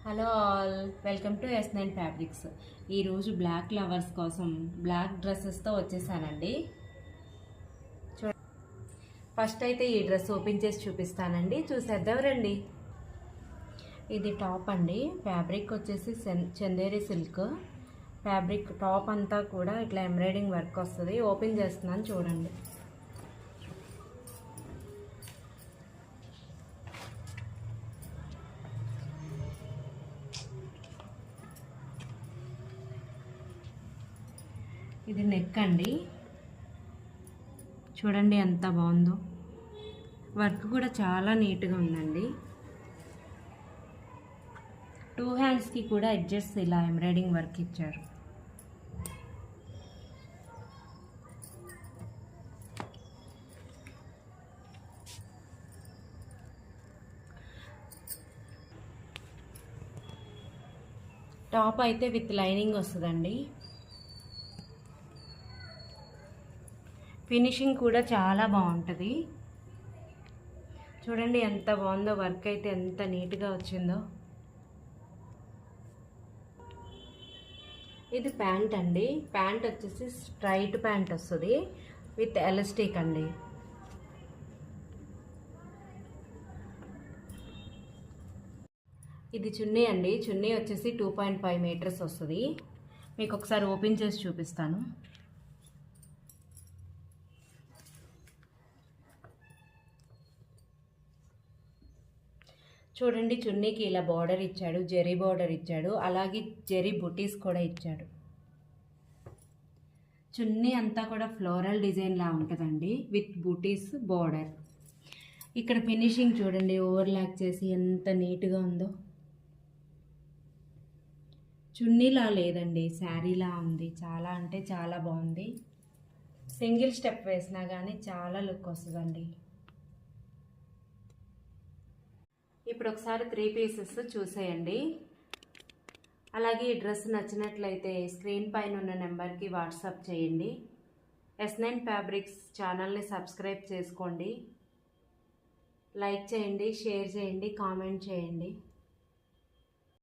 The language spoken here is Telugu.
Hello all, welcome to S9 fabrics. ఈరోజు బ్లాక్ లవర్స్ కోసం బ్లాక్ డ్రెస్సెస్తో వచ్చేసానండి. ఫస్ట్ అయితే ఈ డ్రెస్ ఓపెన్ చేసి చూపిస్తానండి, చూసేద్దాం రండి. ఇది టాప్ అండి. ఫ్యాబ్రిక్ వచ్చేసి చందేరి సిల్క్ ఫ్యాబ్రిక్. టాప్ అంతా కూడా ఇట్లా ఎంబ్రాయిడింగ్ వర్క్ వస్తుంది. ఓపెన్ చేస్తున్నాను చూడండి. ఇది నెక్ అండి, చూడండి ఎంత బాగుందో. వర్క్ కూడా చాలా నీట్గా ఉందండి. 2 హ్యాండ్స్కి కూడా అడ్జస్ట్ ఇలా ఎంబ్రాయిడింగ్ వర్క్ ఇచ్చారు. టాప్ అయితే విత్ లైనింగ్ వస్తుందండి. ఫినిషింగ్ కూడా చాలా బాగుంటుంది. చూడండి ఎంత బాగుందో. వర్క్ అయితే ఎంత నీట్గా వచ్చిందో. ఇది ప్యాంట్ అండి. ప్యాంట్ వచ్చేసి స్ట్రైట్ ప్యాంట్ వస్తుంది విత్ ఎలాస్టిక్ అండి. ఇది చున్నీ అండి. చున్నీ వచ్చేసి 2.5 మీటర్స్ వస్తుంది. మీకు ఒకసారి ఓపెన్ చేసి చూపిస్తాను. చూడండి, చున్నీకి ఇలా బార్డర్ ఇచ్చాడు, జెరీ బార్డర్ ఇచ్చాడు, అలాగే జెరీ బుటీస్ కూడా ఇచ్చాడు. చున్నీ అంతా కూడా ఫ్లోరల్ డిజైన్ లా ఉంటుందండి విత్ బుటీస్ బార్డర్. ఇక్కడ ఫినిషింగ్ చూడండి, ఓవర్లాక్ చేసి ఎంత నీట్గా ఉందో. చున్నీలా లేదండి, శారీలా ఉంది. చాలా అంటే చాలా బాగుంది. సింగిల్ స్టెప్ వేసినా కానీ చాలా లుక్ వస్తుందండి. ఇప్పుడు ఒకసారి 3 పీసెస్ చూసేయండి. అలాగే ఈ డ్రెస్ నచ్చినట్లయితే స్క్రీన్ పైన ఉన్న నెంబర్కి వాట్సాప్ చేయండి. S9 ఫ్యాబ్రిక్స్ ఛానల్ని సబ్స్క్రైబ్ చేసుకోండి. లైక్ చేయండి, షేర్ చేయండి, కామెంట్ చేయండి.